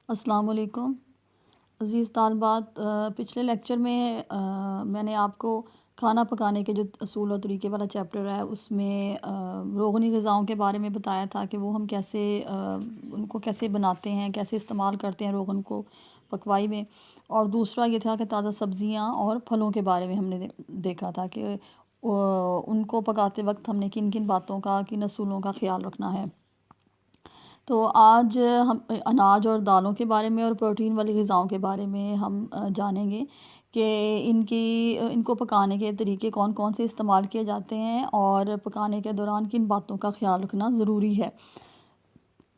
अस्सलाम वालेकुम अज़ीज़ तालबात। पिछले लेक्चर में मैंने आपको खाना पकाने के जो असूल और तरीके वाला चैप्टर है उसमें रोगनी ग़िज़ाओं के बारे में बताया था कि वो हम कैसे उनको कैसे बनाते हैं, कैसे इस्तेमाल करते हैं रोगन को पकवाई में। और दूसरा ये था कि ताज़ा सब्ज़ियाँ और फलों के बारे में हमने देखा था कि उनको पकाते वक्त हमने किन किन बातों का, किन असूलों का ख़्याल रखना है। तो आज हम अनाज और दालों के बारे में और प्रोटीन वाली ग़िज़ाओं के बारे में हम जानेंगे कि इनको पकाने के तरीके कौन कौन से इस्तेमाल किए जाते हैं और पकाने के दौरान किन बातों का ख़्याल रखना ज़रूरी है।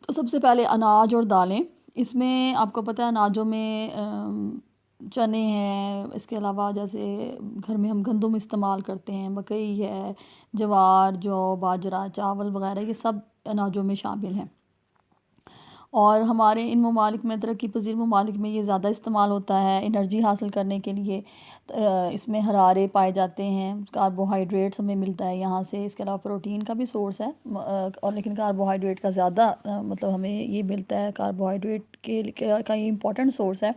तो सबसे पहले अनाज और दालें। इसमें आपको पता है अनाजों में चने हैं, इसके अलावा जैसे घर में हम गंदम इस्तेमाल करते हैं, मकई है, ज्वार, जौ, बाजरा, चावल वगैरह ये सब अनाजों में शामिल हैं। और हमारे इन ममालिक में, तरक्की पज़ीर ममालिक में ये ज़्यादा इस्तेमाल होता है एनर्जी हासिल करने के लिए। इसमें हरारे पाए जाते हैं, कार्बोहाइड्रेट्स हमें मिलता है यहाँ से। इसके अलावा प्रोटीन का भी सोर्स है और लेकिन कार्बोहाइड्रेट का ज़्यादा मतलब हमें ये मिलता है, कार्बोहाइड्रेट का ये इम्पोर्टेंट सोर्स है।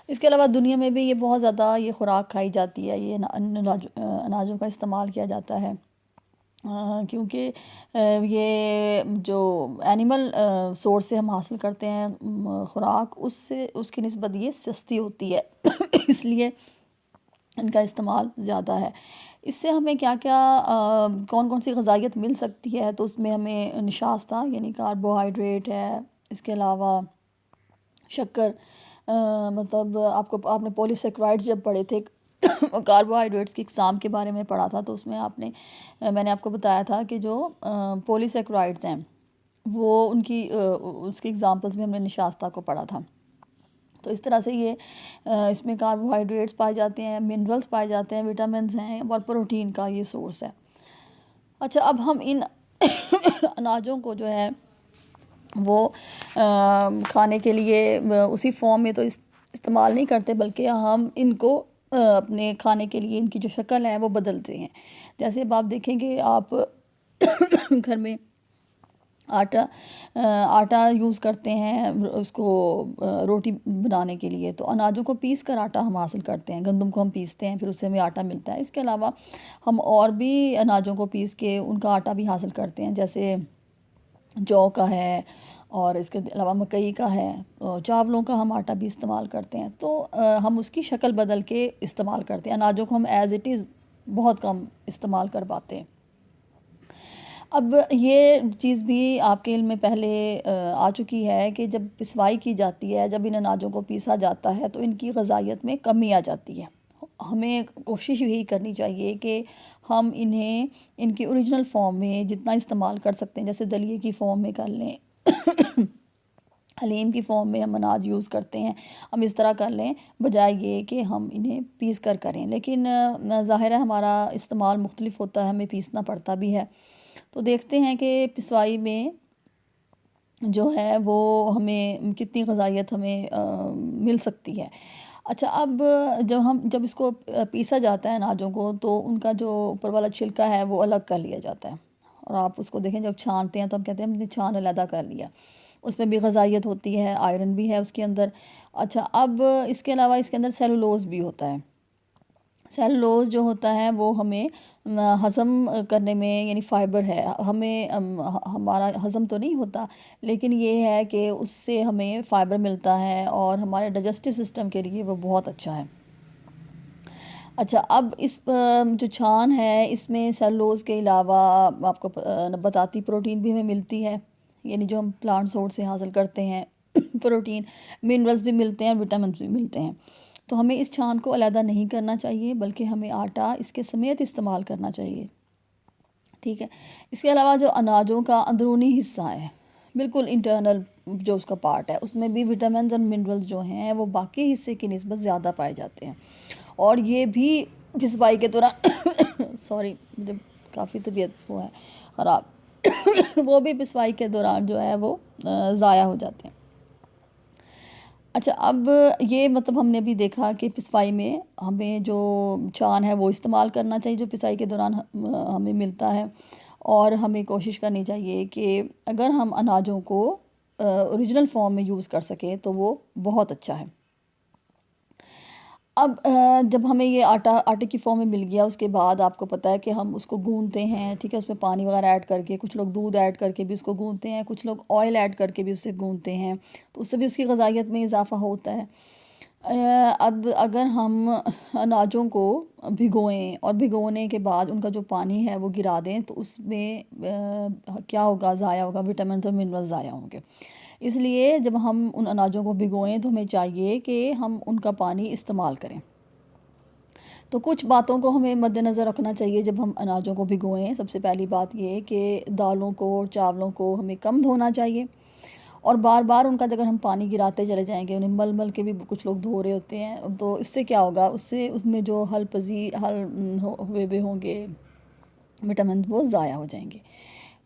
इसके अलावा दुनिया में भी ये बहुत ज़्यादा ये खुराक खाई जाती है, ये अनाजों का इस्तेमाल किया जाता है क्योंकि ये जो एनिमल सोर्स से हम हासिल करते हैं खुराक, उससे उसकी निस्बत ये सस्ती होती है इसलिए इनका इस्तेमाल ज़्यादा है। इससे हमें क्या क्या कौन कौन सी ग़िज़ाइयत मिल सकती है, तो उसमें हमें निशास्ता यानी कार्बोहाइड्रेट है, इसके अलावा शक्कर मतलब आपने पॉलीसेकेराइड्स जब पढ़े थे कार्बोहाइड्रेट्स की इकसाम के बारे में पढ़ा था, तो उसमें मैंने आपको बताया था कि जो पॉलीसेकेराइड्स हैं वो उनकी उसकी एग्ज़ाम्पल्स में हमने निशास्ता को पढ़ा था। तो इस तरह से ये इसमें कार्बोहाइड्रेट्स पाए जाते हैं, मिनरल्स पाए जाते हैं, विटामिन्स हैं और प्रोटीन का ये सोर्स है। अच्छा, अब हम इन अनाजों को जो है वो खाने के लिए उसी फॉर्म में तो इस्तेमाल नहीं करते, बल्कि हम इनको अपने खाने के लिए इनकी जो शक्ल है वो बदलते हैं। जैसे अब आप देखेंगे, आप घर में आटा यूज़ करते हैं उसको रोटी बनाने के लिए, तो अनाजों को पीस कर आटा हम हासिल करते हैं। गंदम को हम पीसते हैं, फिर उससे हमें आटा मिलता है। इसके अलावा हम और भी अनाजों को पीस के उनका आटा भी हासिल करते हैं, जैसे जौ का है और इसके अलावा मकई का है। चावलों का हम आटा भी इस्तेमाल करते हैं, तो हम उसकी शक्ल बदल के इस्तेमाल करते हैं। अनाजों को हम एज़ इट इज़ बहुत कम इस्तेमाल कर पाते हैं। अब ये चीज़ भी आपके इल्म में पहले आ चुकी है कि जब पिसवाई की जाती है, जब इन अनाजों को पीसा जाता है, तो इनकी ग़िज़ाइयत में कमी आ जाती है। हमें कोशिश यही करनी चाहिए कि हम इन्हें इनकी ओरिजिनल फॉर्म में जितना इस्तेमाल कर सकते हैं, जैसे दलिए की फॉर्म में कर लें हलीम की फॉर्म में हम अनाज यूज़ करते हैं, हम इस तरह कर लें, बजाय ये कि हम इन्हें पीस कर करें। लेकिन ज़ाहिर है हमारा इस्तेमाल मुख्तलिफ होता है, हमें पीसना पड़ता भी है। तो देखते हैं कि पिसवाई में जो है वो हमें कितनी ग़िज़ाइयत हमें मिल सकती है। अच्छा, अब जब इसको पीसा जाता है अनाजों को, तो उनका जो ऊपर वाला छिलका है वो अलग कर लिया जाता है। और आप उसको देखें, जब छानते हैं तो हम कहते हैं हमने छान अलहदा कर लिया। उसमें भी ग़िज़ाइयत होती है, आयरन भी है उसके अंदर। अच्छा, अब इसके अलावा इसके अंदर सेलुलोज़ भी होता है। सेलुलोज़ जो होता है वो हमें हज़म करने में, यानी फ़ाइबर है, हमें हमारा हज़म तो नहीं होता, लेकिन ये है कि उससे हमें फ़ाइबर मिलता है और हमारे डाइजेस्टिव सिस्टम के लिए वो बहुत अच्छा है। अच्छा, अब इस जो छान है इसमें सेलुलोज़ के अलावा आपको नबाताती प्रोटीन भी हमें मिलती है, यानी जो हम प्लांट सोर्स से हासिल करते हैं प्रोटीन, मिनरल्स भी मिलते हैं, विटामिन भी मिलते हैं। तो हमें इस छान को अलहदा नहीं करना चाहिए, बल्कि हमें आटा इसके समेत इस्तेमाल करना चाहिए। ठीक है। इसके अलावा जो अनाजों का अंदरूनी हिस्सा है, बिल्कुल इंटरनल जो उसका पार्ट है, उसमें भी विटामिन और मिनरल्स जो हैं वो बाकी हिस्से की निस्बत ज़्यादा पाए जाते हैं। और ये भी पिसवाई के दौरान सॉरी, मुझे काफ़ी तबीयत वो है ख़राब वो भी पिसवाई के दौरान जो है वो ज़ाया हो जाते हैं। अच्छा, अब ये मतलब हमने अभी देखा कि पिसवाई में हमें जो छान है वो इस्तेमाल करना चाहिए, जो पिसाई के दौरान हमें मिलता है। और हमें कोशिश करनी चाहिए कि अगर हम अनाजों को ओरिजिनल फॉर्म में यूज़ कर सकें तो वो बहुत अच्छा है। अब जब हमें ये आटे की फॉर्म में मिल गया, उसके बाद आपको पता है कि हम उसको गूँथते हैं, ठीक है? उसमें पानी वगैरह ऐड करके, कुछ लोग दूध ऐड करके भी उसको गूँथते हैं, कुछ लोग ऑयल ऐड करके भी उससे गूँथते हैं, तो उससे भी उसकी ग़ज़ाइयत में इज़ाफ़ा होता है। अब अगर हम अनाजों को भिगोएँ और भिगोने के बाद उनका जो पानी है वो गिरा दें, तो उसमें क्या होगा, ज़ाया होगा, विटामिन्स और मिनरल्स ज़ाया होंगे। इसलिए जब हम उन अनाजों को भिगोएँ तो हमें चाहिए कि हम उनका पानी इस्तेमाल करें। तो कुछ बातों को हमें मद्देनज़र रखना चाहिए जब हम अनाजों को भिगोएँ। सबसे पहली बात ये है कि दालों को और चावलों को हमें कम धोना चाहिए, और बार-बार उनका अगर हम पानी गिराते चले जाएँगे, उन्हें मल-मल के भी कुछ लोग धो रहे होते हैं, तो इससे क्या होगा, उससे उसमें जो हुए हुए होंगे विटामिन वो ज़ाया हो जाएँगे।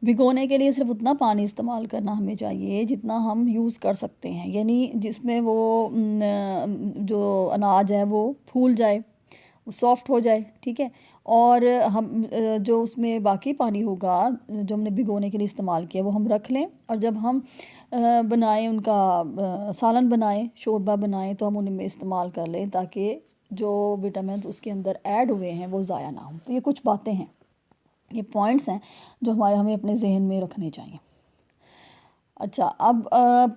भिगोने के लिए सिर्फ़ उतना पानी इस्तेमाल करना हमें चाहिए जितना हम यूज़ कर सकते हैं, यानी जिसमें वो जो अनाज है वो फूल जाए, वो सॉफ्ट हो जाए, ठीक है? और हम जो उसमें बाकी पानी होगा जो हमने भिगोने के लिए इस्तेमाल किया वो हम रख लें, और जब हम बनाएँ उनका सालन बनाएँ, शोरबा बनाएँ, तो हम उनमें इस्तेमाल कर लें ताकि जो विटामिन्स उसके अंदर ऐड हुए हैं वो ज़ाया ना हों। तो ये कुछ बातें हैं, ये पॉइंट्स हैं जो हमें अपने ज़हन में रखने चाहिए। अच्छा, अब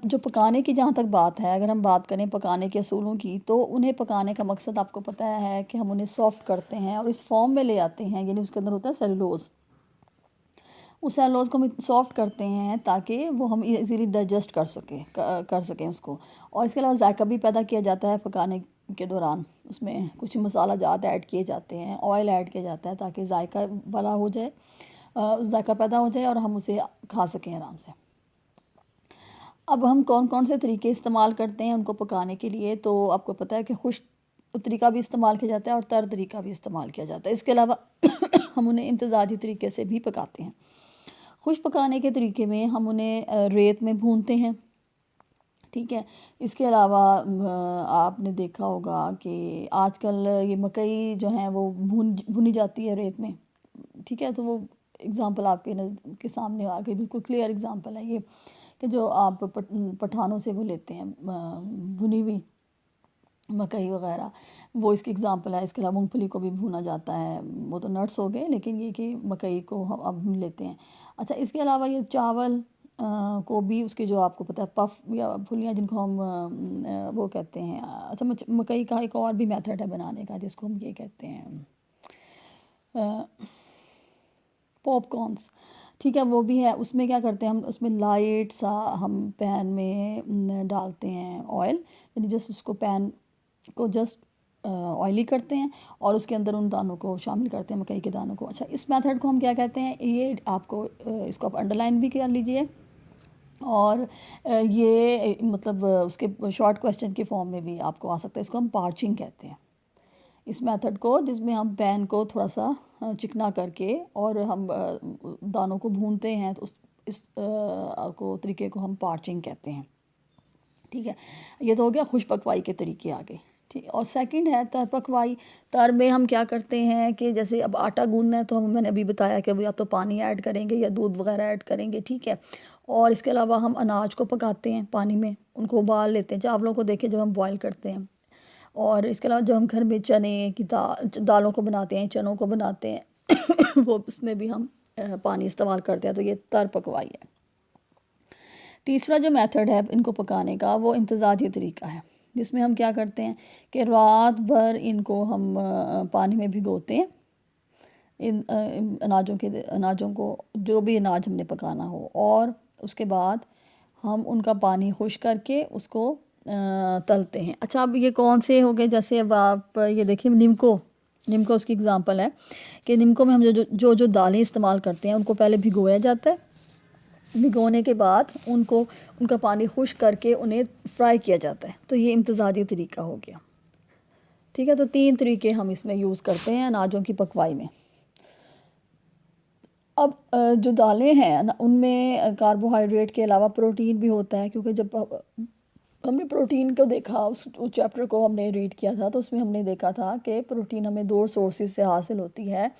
जो पकाने की जहाँ तक बात है, अगर हम बात करें पकाने के असूलों की, तो उन्हें पकाने का मकसद आपको पता है कि हम उन्हें सॉफ्ट करते हैं और इस फॉर्म में ले आते हैं, यानी उसके अंदर होता है सेलुलोज़। उस सेलुलोज़ को हम सॉफ्ट करते हैं ताकि वो हम इज़ीली डाइजेस्ट कर सकें उसको। और इसके अलावा जायका भी पैदा किया जाता है पकाने के दौरान। उसमें कुछ मसाला जात ऐड किए जाते हैं, ऑयल ऐड किया जाता है ताकि जायका वाला हो जाए, जायका पैदा हो जाए और हम उसे खा सकें आराम से। अब हम कौन-कौन से तरीके इस्तेमाल करते हैं उनको पकाने के लिए, तो आपको पता है कि खुश्क तरीका भी इस्तेमाल किया जाता है और तर तरीका भी इस्तेमाल किया जाता है। इसके अलावा हम उन्हें इम्तज़ाजी तरीके से भी पकाते हैं। खुश्क पकाने के तरीके में हम उन्हें रेत में भूनते हैं, ठीक है? इसके अलावा आपने देखा होगा कि आजकल ये मकई जो है वो भुनी जाती है रेत में, ठीक है? तो वो एग्ज़ाम्पल आपके के सामने आ गई, बिल्कुल क्लियर एग्ज़ाम्पल है ये, कि जो आप पठानों से वो लेते हैं भुनी हुई मकई वग़ैरह, वो इसकी एग्ज़ाम्पल है। इसके अलावा मूँगफली को भी भुना जाता है, वो तो नट्स हो गए, लेकिन ये कि मकई को हम अब भून लेते हैं। अच्छा, इसके अलावा ये चावल को भी उसके जो आपको पता है पफ या फुलियाँ जिनको हम वो कहते हैं, अच्छा मकई का एक और भी मेथड है बनाने का जिसको हम ये कहते हैं पॉपकॉर्न्स, ठीक है? वो भी है। उसमें क्या करते हैं, हम उसमें लाइट सा हम पैन में डालते हैं ऑयल, यानी जस्ट उसको पैन को जस्ट ऑयली करते हैं और उसके अंदर उन दानों को शामिल करते हैं, मकई के दानों को। अच्छा, इस मेथड को हम क्या कहते हैं, ये आपको इसको आप अंडरलाइन भी कर लीजिए, और ये मतलब उसके शॉर्ट क्वेश्चन के फॉर्म में भी आपको आ सकता है। इसको हम पार्चिंग कहते हैं, इस मेथड को, जिसमें हम पैन को थोड़ा सा चिकना करके और हम दानों को भूनते हैं, तो इस तरीके को हम पार्चिंग कहते हैं, ठीक है? ये तो हो गया खुश पकवाई के तरीके आ गए, ठीक। और सेकंड है तर पकवाई। तर में हम क्या करते हैं कि जैसे अब आटा गूंदना है, तो मैंने अभी बताया कि या तो पानी ऐड करेंगे या दूध वगैरह ऐड करेंगे, ठीक है? और इसके अलावा हम अनाज को पकाते हैं पानी में, उनको उबाल लेते हैं। चावलों को देखिए जब हम बॉयल करते हैं, और इसके अलावा जब हम घर में चने की दालों को बनाते हैं, चनों को बनाते हैं वो उसमें भी हम पानी इस्तेमाल करते हैं, तो ये तर पकवाई है। तीसरा जो मेथड है इनको पकाने का, वो इम्तज़ाजी तरीका है, जिसमें हम क्या करते हैं कि रात भर इनको हम पानी में भिगोते हैं, इन अनाजों को, जो भी अनाज हमने पकाना हो, और उसके बाद हम उनका पानी खुश करके उसको तलते हैं। अच्छा, अब ये कौन से हो गए, जैसे अब आप ये देखिए निम्को उसकी एग्ज़ाम्पल है कि निम्को में हम जो दालें इस्तेमाल करते हैं उनको पहले भिगोया जाता है, भिगोने के बाद उनका पानी खुश करके उन्हें फ्राई किया जाता है, तो ये इम्तज़ाजी तरीका हो गया, ठीक है? तो 3 तरीके हम इसमें यूज़ करते हैं अनाजों की पकवाई में। अब जो दालें हैं ना, उनमें कार्बोहाइड्रेट के अलावा प्रोटीन भी होता है, क्योंकि जब हमने प्रोटीन को देखा, उस चैप्टर को हमने रीड किया था, तो उसमें हमने देखा था कि प्रोटीन हमें 2 सोर्सेज से हासिल होती है,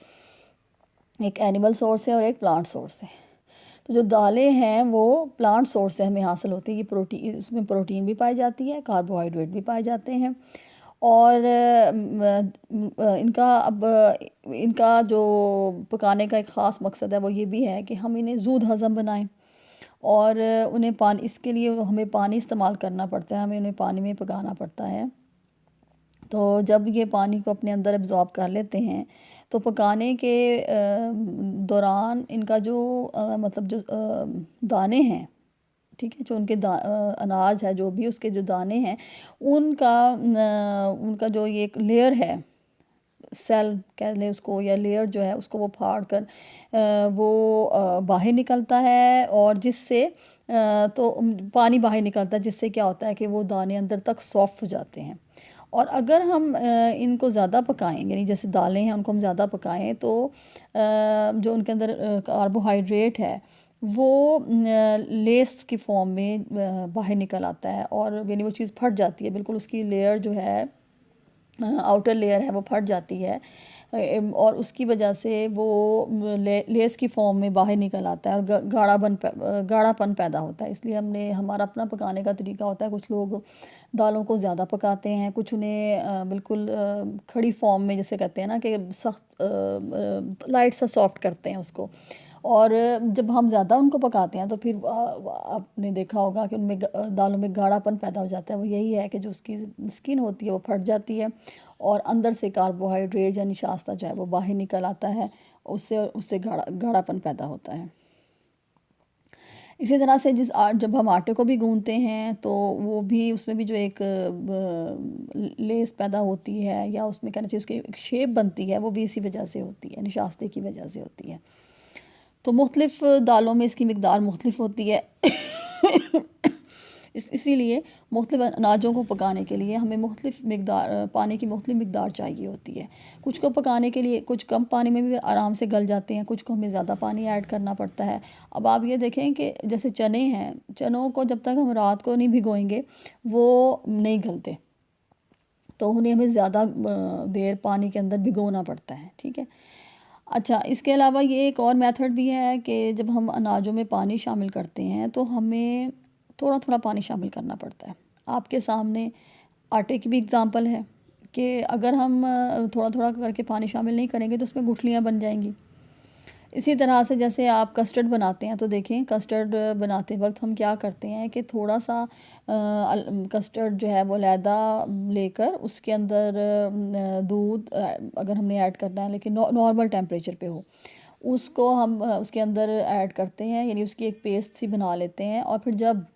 एक एनिमल सोर्स है और एक प्लांट सोर्स है। तो जो दालें हैं वो प्लांट सोर्स से हमें हासिल होती है। ये प्रोटीन, इसमें प्रोटीन भी पाई जाती है, कार्बोहाइड्रेट भी पाए जाते हैं। और इनका जो पकाने का एक ख़ास मकसद है वो ये भी है कि हम इन्हें ज़ूद हज़म बनाएं। और उन्हें पानी, इसके लिए हमें पानी इस्तेमाल करना पड़ता है, हमें उन्हें पानी में पकाना पड़ता है। तो जब ये पानी को अपने अंदर एब्ज़ॉर्ब कर लेते हैं तो पकाने के दौरान इनका जो मतलब जो दाने हैं, ठीक है, जो उनके अनाज है, जो भी उसके जो दाने हैं, उनका जो ये एक लेयर है, सेल कह लें उसको, या लेयर जो है उसको वो फाड़ कर वो बाहर निकलता है। और जिससे तो पानी बाहर निकलता है, जिससे क्या होता है कि वो दाने अंदर तक सॉफ्ट हो जाते हैं। और अगर हम इनको ज़्यादा पकाएं, यानी जैसे दालें हैं उनको हम ज़्यादा पकाएं, तो जो उनके अंदर कार्बोहाइड्रेट है वो लेस की फॉर्म में बाहर निकल आता है, और यानी वो चीज़ फट जाती है, बिल्कुल उसकी लेयर जो है, आउटर लेयर है, वो फट जाती है। और उसकी वजह से वो लेस की फॉर्म में बाहर निकल आता है और गाढ़ापन पैदा होता है। इसलिए हमारा अपना पकाने का तरीका होता है। कुछ लोग दालों को ज़्यादा पकाते हैं, कुछ उन्हें बिल्कुल खड़ी फॉर्म में, जैसे कहते हैं ना कि सख्त लाइट सा सॉफ्ट करते हैं उसको। और जब हम ज़्यादा उनको पकाते हैं तो फिर आपने देखा होगा कि उनमें दालों में गाढ़ापन पैदा हो जाता है। वो यही है कि जो उसकी स्किन होती है वो फट जाती है और अंदर से कार्बोहाइड्रेट या निशास्ता जो है वो बाहर निकल आता है, उससे उससे गाढ़ापन पैदा होता है। इसी तरह से जब हम आटे को भी गूंथते हैं तो वो भी, उसमें भी जो एक लेस पैदा होती है, या उसमें कहना चाहिए उसकी एक शेप बनती है, वो भी इसी वजह से होती है, निशास्ते की वजह से होती है। तो मुख्तलिफ़ दालों में इसकी मिकदार मुख्तलिफ होती है। इसीलिए मुख्तलिफ अनाजों को पकाने के लिए हमें मुख्तलिफ मिकदार पानी की मुख्तलिफ मिकदार चाहिए होती है। कुछ को पकाने के लिए कुछ कम पानी में भी आराम से गल जाते हैं, कुछ को हमें ज़्यादा पानी ऐड करना पड़ता है। अब आप ये देखें कि जैसे चने हैं, चनों को जब तक हम रात को नहीं भिगोएंगे वो नहीं गलते, तो उन्हें हमें ज़्यादा देर पानी के अंदर भिगोना पड़ता है, ठीक है। अच्छा, इसके अलावा ये एक और मेथड भी है कि जब हम अनाजों में पानी शामिल करते हैं तो हमें थोड़ा थोड़ा पानी शामिल करना पड़ता है। आपके सामने आटे की भी एग्ज़ाम्पल है कि अगर हम थोड़ा थोड़ा करके पानी शामिल नहीं करेंगे तो उसमें गुठलियाँ बन जाएंगी। इसी तरह से जैसे आप कस्टर्ड बनाते हैं तो देखें, कस्टर्ड बनाते वक्त हम क्या करते हैं कि थोड़ा सा कस्टर्ड जो है वो अलहदा लेकर उसके अंदर दूध अगर हमने ऐड करना है, लेकिन नॉर्मल टेम्परेचर पे हो, उसको हम उसके अंदर ऐड करते हैं, यानी उसकी एक पेस्ट सी बना लेते हैं। और फिर जब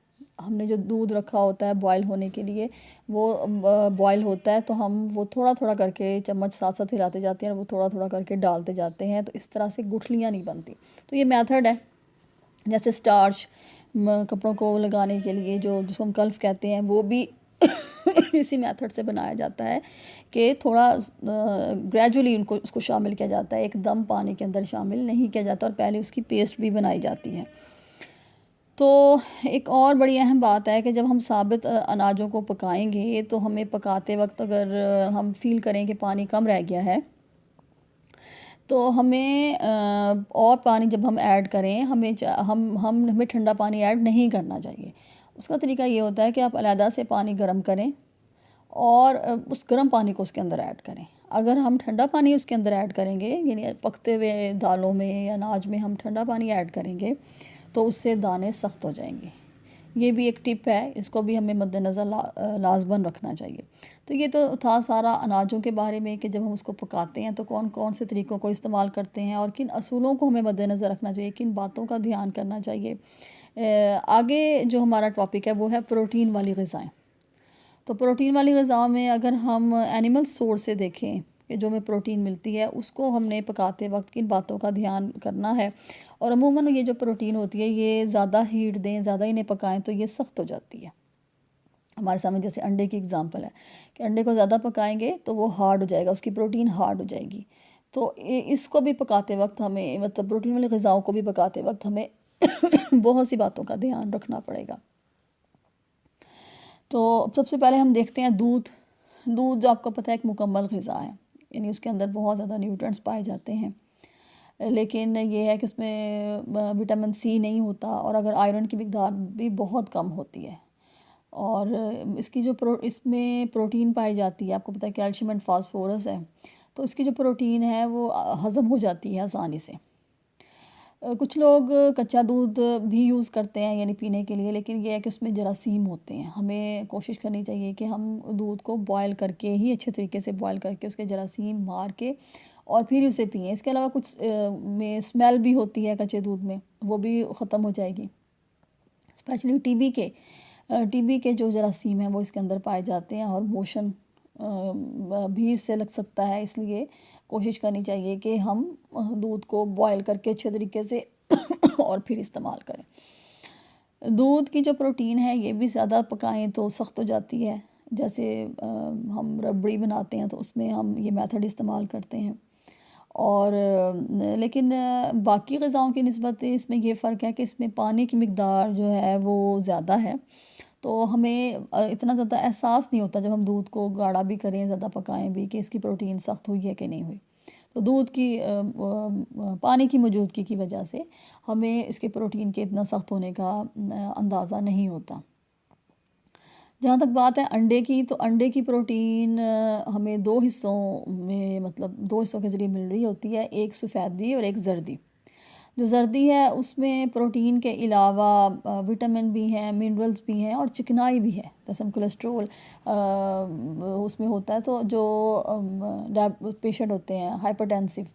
हमने जो दूध रखा होता है बॉयल होने के लिए, वो बॉयल होता है तो हम वो थोड़ा थोड़ा करके चम्मच साथ साथ हिलाते जाते हैं और वो थोड़ा थोड़ा करके डालते जाते हैं, तो इस तरह से गुठलियाँ नहीं बनती। तो ये मेथड है। जैसे स्टार्च कपड़ों को लगाने के लिए जो जिसको हम कल्फ कहते हैं, वो भी इसी मेथड से बनाया जाता है कि थोड़ा ग्रेजुअली उसको शामिल किया जाता है, एकदम पानी के अंदर शामिल नहीं किया जाता, और पहले उसकी पेस्ट भी बनाई जाती है। तो एक और बड़ी अहम बात है कि जब हम साबित अनाजों को पकाएंगे तो हमें पकाते वक्त अगर हम फील करें कि पानी कम रह गया है, तो हमें और पानी जब हम ऐड करें, हमें ठंडा पानी ऐड नहीं करना चाहिए। उसका तरीका ये होता है कि आप अलहदा से पानी गर्म करें और उस गर्म पानी को उसके अंदर ऐड करें। अगर हम ठंडा पानी उसके अंदर ऐड करेंगे, यानी पकते हुए दालों में या अनाज में हम ठंडा पानी ऐड करेंगे, तो उससे दाने सख्त हो जाएंगे। ये भी एक टिप है, इसको भी हमें मद्देनज़र लाजमन रखना चाहिए। तो ये तो था सारा अनाजों के बारे में कि जब हम उसको पकाते हैं तो कौन कौन से तरीक़ों को इस्तेमाल करते हैं और किन असूलों को हमें मद्देनज़र रखना चाहिए, किन बातों का ध्यान करना चाहिए। आगे जो हमारा टॉपिक है वो है प्रोटीन वाली ग़िज़ाएँ। तो प्रोटीन वाली ग़िज़ाओं में अगर हम एनिमल सोर्स से देखें कि जो हमें प्रोटीन मिलती है, उसको हमने पकाते वक्त किन बातों का ध्यान करना है। और अमूमन ये जो प्रोटीन होती है ये ज़्यादा हीट दें, ज़्यादा इन्हें पकाएं तो ये सख्त हो जाती है। हमारे सामने जैसे अंडे की एग्ज़ाम्पल है कि अंडे को ज़्यादा पकाएंगे तो वो हार्ड हो जाएगा, उसकी प्रोटीन हार्ड हो जाएगी। तो इसको भी पकाते वक्त हमें, मतलब प्रोटीन वाली ग़िज़ाओं को भी पकाते वक्त हमें बहुत सी बातों का ध्यान रखना पड़ेगा। तो सबसे पहले हम देखते हैं दूध। दूध जो आपको पता है एक मुकम्मल ग़िज़ा है, यानी उसके अंदर बहुत ज़्यादा न्यूट्रिएंट्स पाए जाते हैं। लेकिन ये है कि उसमें विटामिन सी नहीं होता, और अगर आयरन की मकदार भी बहुत कम होती है। और इसकी जो इसमें प्रोटीन पाई जाती है, आपको पता है कैल्शियम एंड फास्फोरस है, तो इसकी जो प्रोटीन है वो हज़म हो जाती है आसानी से। कुछ लोग कच्चा दूध भी यूज़ करते हैं यानी पीने के लिए, लेकिन ये है कि उसमें जरासीम होते हैं। हमें कोशिश करनी चाहिए कि हम दूध को बॉयल करके ही, अच्छे तरीके से बॉयल करके उसके जरासीम मार के और फिर उसे पिएँ। इसके अलावा कुछ में स्मेल भी होती है कच्चे दूध में, वो भी ख़त्म हो जाएगी। स्पेशली टीबी के जो जरासीम हैं वो इसके अंदर पाए जाते हैं, और मोशन भी इससे लग सकता है। इसलिए कोशिश करनी चाहिए कि हम दूध को बॉयल करके अच्छे तरीके से और फिर इस्तेमाल करें। दूध की जो प्रोटीन है ये भी ज़्यादा पकाएं तो सख्त हो जाती है। जैसे हम रबड़ी बनाते हैं तो उसमें हम ये मेथड इस्तेमाल करते हैं। और लेकिन बाकी ग़िज़ाओं की निस्बत इसमें ये फ़र्क है कि इसमें पानी की मकदार जो है वो ज़्यादा है, तो हमें इतना ज़्यादा एहसास नहीं होता जब हम दूध को गाढ़ा भी करें, ज़्यादा पकाएं भी, कि इसकी प्रोटीन सख्त हुई है कि नहीं हुई। तो दूध की पानी की मौजूदगी की वजह से हमें इसके प्रोटीन के इतना सख्त होने का अंदाज़ा नहीं होता। जहाँ तक बात है अंडे की, तो अंडे की प्रोटीन हमें दो हिस्सों में, मतलब दो हिस्सों के ज़रिए मिल रही होती है, एक सफ़ेदी और एक ज़र्दी। जो ज़र्दी है उसमें प्रोटीन के अलावा विटामिन भी हैं, मिनरल्स भी हैं और चिकनाई भी है। जैसे हम कोलेस्ट्रोल उसमें होता है, तो जो पेशेंट होते हैं हाइपरटेंसिव,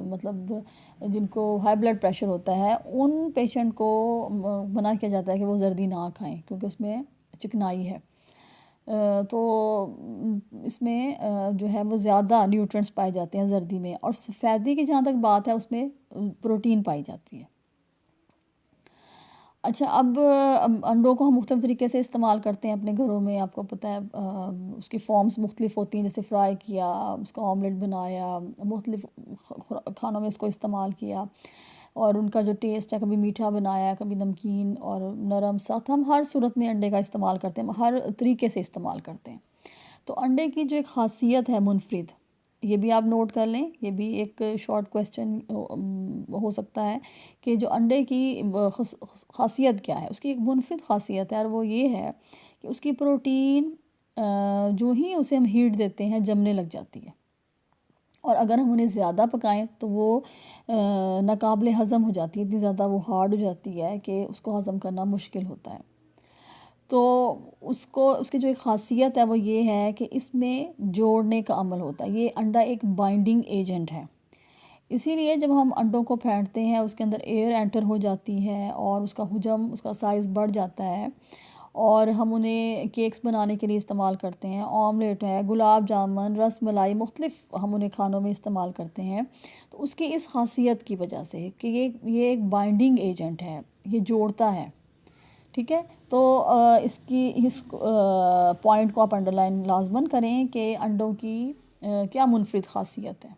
मतलब जिनको हाई ब्लड प्रेशर होता है, उन पेशेंट को मना किया जाता है कि वो ज़र्दी ना खाएं, क्योंकि उसमें चिकनाई है। तो इसमें जो है वो ज़्यादा न्यूट्रिएंट्स पाए जाते हैं ज़र्दी में। और सफ़ेदी की जहाँ तक बात है उसमें प्रोटीन पाई जाती है। अच्छा, अब अंडों को हम मुख्तलिफ़ तरीके से इस्तेमाल करते हैं अपने घरों में। आपको पता है उसकी फॉर्म्स मुख्तलिफ़ होती हैं, जैसे फ्राई किया, उसका ऑमलेट बनाया, मुख्तलिफ़ खानों में इसको इस्तेमाल किया, और उनका जो टेस्ट है कभी मीठा बनाया, कभी नमकीन और नरम सख्त। हम हर सूरत में अंडे का इस्तेमाल करते हैं, हर तरीके से इस्तेमाल करते हैं। तो अंडे की जो एक ख़ासियत है मुनफरिद, ये भी आप नोट कर लें, ये भी एक शॉर्ट क्वेश्चन हो सकता है कि जो अंडे की ख़ासियत क्या है। उसकी एक मुनफरिद ख़ासियत है, और वो ये है कि उसकी प्रोटीन जो ही उसे हम हीट देते हैं जमने लग जाती है, और अगर हम उन्हें ज़्यादा पकाएं तो वो नाकाबिले हज़म हो जाती है। इतनी ज़्यादा वो हार्ड हो जाती है कि उसको हज़म करना मुश्किल होता है। तो उसकी जो एक ख़ासियत है वो ये है कि इसमें जोड़ने का अमल होता है। ये अंडा एक बाइंडिंग एजेंट है, इसीलिए जब हम अंडों को फेंटते हैं उसके अंदर एयर एंटर हो जाती है और उसका हुजम, उसका साइज़ बढ़ जाता है, और हम उन्हें केक्स बनाने के लिए इस्तेमाल करते हैं। ऑमलेट है, गुलाब जामुन, रस मलाई, मुख्तलिफ हम उन्हें खानों में इस्तेमाल करते हैं। तो उसकी इस खासियत की वजह से कि ये एक बाइंडिंग एजेंट है, ये जोड़ता है। ठीक है, तो इसकी इस पॉइंट को आप अंडरलाइन लाजमन करें कि अंडों की क्या मुनफरिद खासियत है।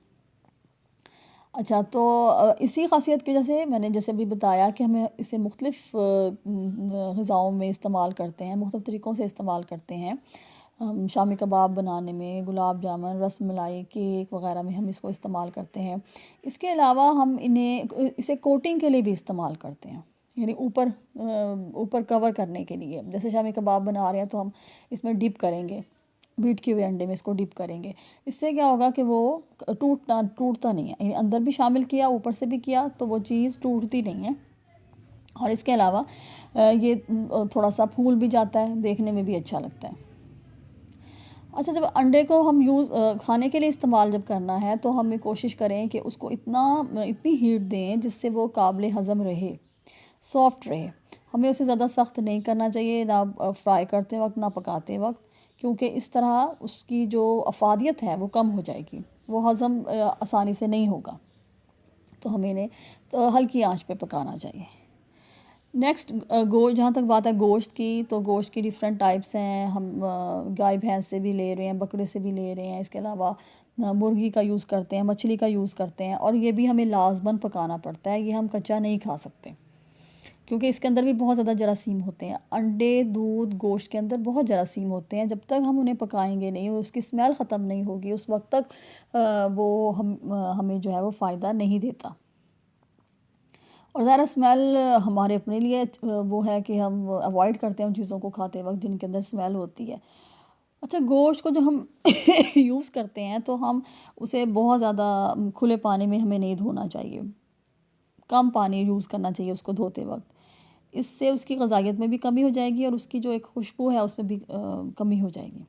अच्छा, तो इसी खासियत की वजह से मैंने जैसे अभी बताया कि हमें इसे मुख्तलिफ़ ग़िज़ाओं में इस्तेमाल करते हैं, मुख्तलिफ़ तरीक़ों से इस्तेमाल करते हैं। हम शामी कबाब बनाने में, गुलाब जामुन, रस मलाई, केक वग़ैरह में हम इसको इस्तेमाल करते हैं। इसके अलावा हम इसे कोटिंग के लिए भी इस्तेमाल करते हैं, यानी ऊपर कवर करने के लिए। जैसे शामी कबाब बना रहे हैं तो हम इसमें डिप करेंगे, बीट किए हुए अंडे में इसको डिप करेंगे। इससे क्या होगा कि वो टूटता नहीं है, यानी अंदर भी शामिल किया, ऊपर से भी किया, तो वो चीज़ टूटती नहीं है। और इसके अलावा ये थोड़ा सा फूल भी जाता है, देखने में भी अच्छा लगता है। अच्छा, जब अंडे को हम खाने के लिए इस्तेमाल जब करना है तो हमें कोशिश करें कि उसको इतनी हीट दें जिससे वो काबिल हज़म रहे, सॉफ्ट रहे। हमें उसे ज़्यादा सख्त नहीं करना चाहिए, ना फ्राई करते वक्त ना पकाते वक्त, क्योंकि इस तरह उसकी जो अफादियत है वो कम हो जाएगी, वो हज़म आसानी से नहीं होगा। तो हमें इन्हें तो हल्की आंच पे पकाना चाहिए। नेक्स्ट जहाँ तक बात है गोश्त की, तो गोश्त की डिफरेंट टाइप्स हैं। हम गाय भैंस से भी ले रहे हैं, बकरे से भी ले रहे हैं, इसके अलावा मुर्गी का यूज़ करते हैं, मछली का यूज़ करते हैं, और ये भी हमें लाजमन पकाना पड़ता है, ये हम कच्चा नहीं खा सकते, क्योंकि इसके अंदर भी बहुत ज़्यादा जरासीम होते हैं। अंडे, दूध, गोश्त के अंदर बहुत जरासीम होते हैं। जब तक हम उन्हें पकाएंगे नहीं और उसकी स्मेल ख़त्म नहीं होगी उस वक्त तक वो हमें जो है वो फ़ायदा नहीं देता। और ज़ाहिर स्मेल हमारे अपने लिए वो है कि हम अवॉइड करते हैं उन चीज़ों को खाते वक्त जिनके अंदर स्मेल होती है। अच्छा, गोश्त को जब हम यूज़ करते हैं तो हम उसे बहुत ज़्यादा खुले पानी में हमें नहीं धोना चाहिए। कम पानी यूज़ करना चाहिए उसको धोते वक्त। इससे उसकी ग़ज़ाइयत में भी कमी हो जाएगी और उसकी जो एक खुशबू है उसमें भी कमी हो जाएगी।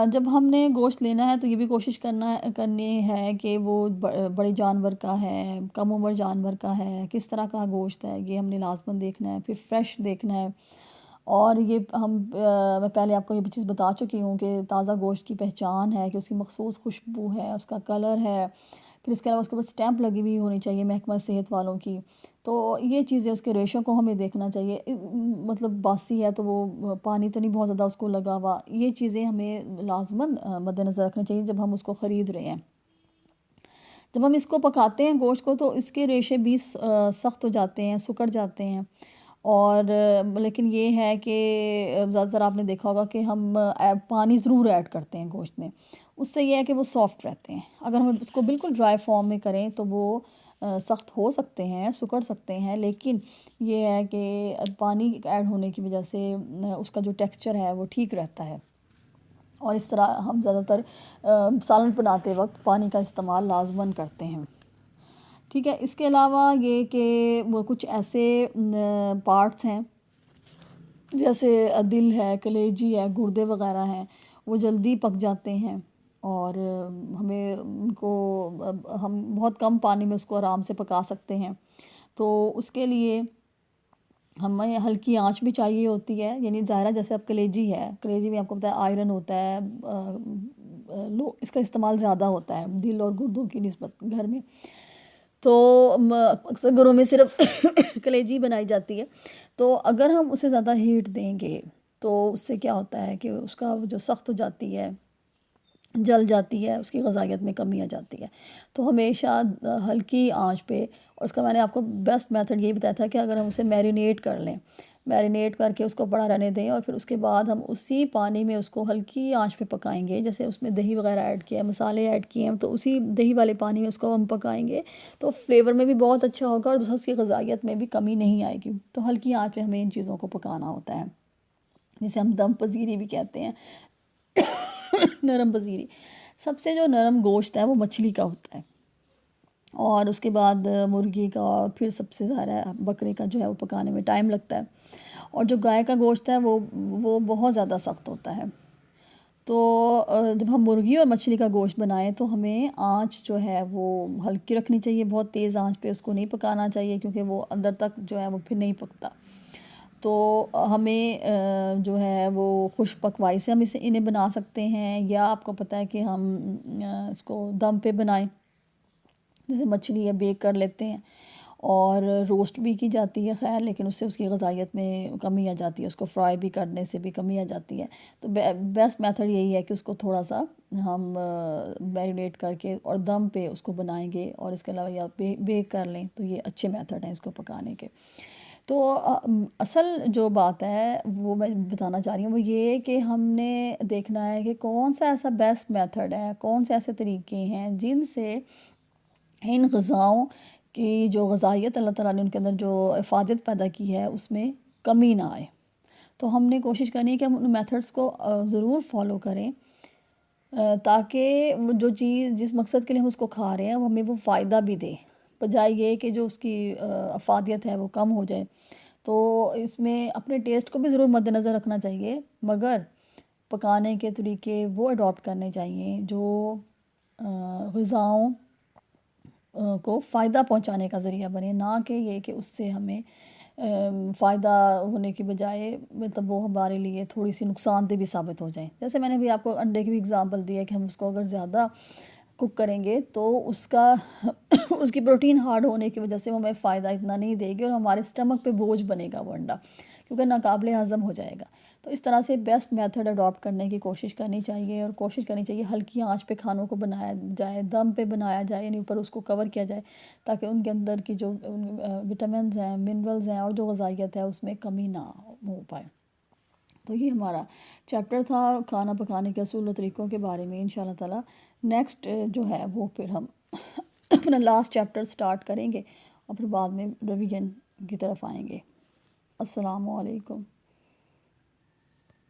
जब हमने गोश्त लेना है तो ये भी कोशिश करनी है कि वो बड़े जानवर का है, कम उम्र जानवर का है, किस तरह का गोश्त है, ये हमने लाज़मन देखना है। फिर फ्रेश देखना है। और ये मैं पहले आपको ये भी चीज़ बता चुकी हूँ कि ताज़ा गोश्त की पहचान है कि उसकी मख़सूस खुशबू है, उसका कलर है, फिर इसके अलावा उसके ऊपर स्टैंप लगी हुई होनी चाहिए महकमा सेहत वालों की। तो ये चीज़ें, उसके रेशो को हमें देखना चाहिए। मतलब बासी है तो वो पानी तो नहीं बहुत ज़्यादा उसको लगा हुआ। ये चीज़ें हमें लाज़मन मद्देनज़र रखना चाहिए जब हम उसको ख़रीद रहे हैं। जब हम इसको पकाते हैं गोश्त को तो इसके रेशे भी सख्त हो जाते हैं, सिकुड़ जाते हैं। और लेकिन ये है कि ज़्यादातर आपने देखा होगा कि हम पानी ज़रूर ऐड करते हैं गोश्त में। उससे ये है कि वो सॉफ्ट रहते हैं। अगर हम उसको बिल्कुल ड्राई फॉर्म में करें तो वो सख्त हो सकते हैं, सिकुड़ सकते हैं, लेकिन ये है कि पानी ऐड होने की वजह से उसका जो टेक्सचर है वो ठीक रहता है। और इस तरह हम ज़्यादातर सालन बनाते वक्त पानी का इस्तेमाल लाज़मन करते हैं। ठीक है, इसके अलावा ये कि वो कुछ ऐसे पार्ट्स हैं जैसे दिल है, कलेजी है, गुर्दे वग़ैरह हैं, वो जल्दी पक जाते हैं और हमें उनको हम बहुत कम पानी में उसको आराम से पका सकते हैं। तो उसके लिए हमें हल्की आँच भी चाहिए होती है। यानी ज़ाहिर है जैसे अब कलेजी है, कलेजी में आपको पता है आयरन होता है, लो इसका इस्तेमाल ज़्यादा होता है दिल और गुर्दों की निस्बत घर में। तो अक्सर घरों में सिर्फ कलेजी बनाई जाती है। तो अगर हम उसे ज़्यादा हीट देंगे तो उससे क्या होता है कि उसका जो सख्त हो जाती है, जल जाती है, उसकी ग़ज़ाइयत में कमी आ जाती है। तो हमेशा हल्की आंच पे, और उसका मैंने आपको बेस्ट मेथड यही बताया था कि अगर हम उसे मैरिनेट कर लें, मैरिनेट करके उसको पड़ा रहने दें और फिर उसके बाद हम उसी पानी में उसको हल्की आंच पे पकाएंगे। जैसे उसमें दही वगैरह ऐड किया है, मसाले ऐड किए हैं, तो उसी दही वाले पानी में उसको हम पकाएंगे तो फ्लेवर में भी बहुत अच्छा होगा और दूसरा उसकी ग़ज़ाइयत में भी कमी नहीं आएगी। तो हल्की आंच पे हमें इन चीज़ों को पकाना होता है, जिसे हम दम पजीरी भी कहते हैं। नरम पजीरी, सबसे जो नरम गोश्त है वो मछली का होता है और उसके बाद मुर्गी का, और फिर सबसे ज़्यादा बकरे का जो है वो पकाने में टाइम लगता है। और जो गाय का गोश्त है वो बहुत ज़्यादा सख्त होता है। तो जब हम मुर्गी और मछली का गोश्त बनाएं तो हमें आंच जो है वो हल्की रखनी चाहिए, बहुत तेज़ आंच पे उसको नहीं पकाना चाहिए क्योंकि वो अंदर तक जो है वो फिर नहीं पकता। तो हमें जो है वो खुश पकवाई से हम इन्हें बना सकते हैं, या आपको पता है कि हम इसको दम पे बनाएं, जैसे मछली है बेक कर लेते हैं और रोस्ट भी की जाती है खैर, लेकिन उससे उसकी ग़ज़ाइयत में कमी आ जाती है, उसको फ्राई भी करने से भी कमी आ जाती है। तो बेस्ट मेथड यही है कि उसको थोड़ा सा हम मैरिनेट करके और दम पे उसको बनाएंगे, और इसके अलावा या बेक कर लें, तो ये अच्छे मेथड हैं इसको पकाने के। तो असल जो बात है वो मैं बताना चाह रही हूँ वो ये कि हमने देखना है कि कौन सा ऐसा बेस्ट मेथड है, कौन से ऐसे तरीके हैं जिनसे इन ग़िज़ाओं की जो ग़ज़ाइयत अल्लाह ताला ने उनके अंदर जो इफ़ादत पैदा की है उसमें कमी ना आए। तो हमने कोशिश करनी है कि हम उन मेथड्स को ज़रूर फ़ॉलो करें, ताकि वो जो चीज़ जिस मकसद के लिए हम उसको खा रहे हैं वो हमें वो फ़ायदा भी दे, बजाय ये कि जो उसकी अफ़ादियत है वो कम हो जाए। तो इसमें अपने टेस्ट को भी ज़रूर मद्देनज़र रखना चाहिए, मगर पकाने के तरीके वो अडॉप्ट करने चाहिए जो ग़िज़ाओं को फ़ायदा पहुंचाने का ज़रिया बने, ना कि ये कि उससे हमें फ़ायदा होने की बजाय मतलब वो हमारे लिए थोड़ी सी नुकसानदेह भी साबित हो जाए। जैसे मैंने भी आपको अंडे की भी एग्ज़ाम्पल दी है कि हम उसको अगर ज़्यादा कुक करेंगे तो उसका उसकी प्रोटीन हार्ड होने की वजह से वो हमें फ़ायदा इतना नहीं देगी और हमारे स्टमक पे बोझ बनेगा वो अंडा, क्योंकि नाकाबिले हज़म हो जाएगा। तो इस तरह से बेस्ट मेथड अडॉप्ट करने की कोशिश करनी चाहिए, और कोशिश करनी चाहिए हल्की आंच पे खानों को बनाया जाए, दम पे बनाया जाए, यानी ऊपर उसको कवर किया जाए, ताकि उनके अंदर की जो विटामिन्स हैं, मिनरल्स हैं और जो ग़िज़ाइयत है उसमें कमी ना हो पाए। तो ये हमारा चैप्टर था खाना पकाने के असूल और तरीक़ों के बारे में। इंशाल्लाह ताला नेक्स्ट जो है वो फिर हम अपना लास्ट चैप्टर स्टार्ट करेंगे और फिर बाद में रिवीजन की तरफ आएंगे। अस्सलामु अलैकुम।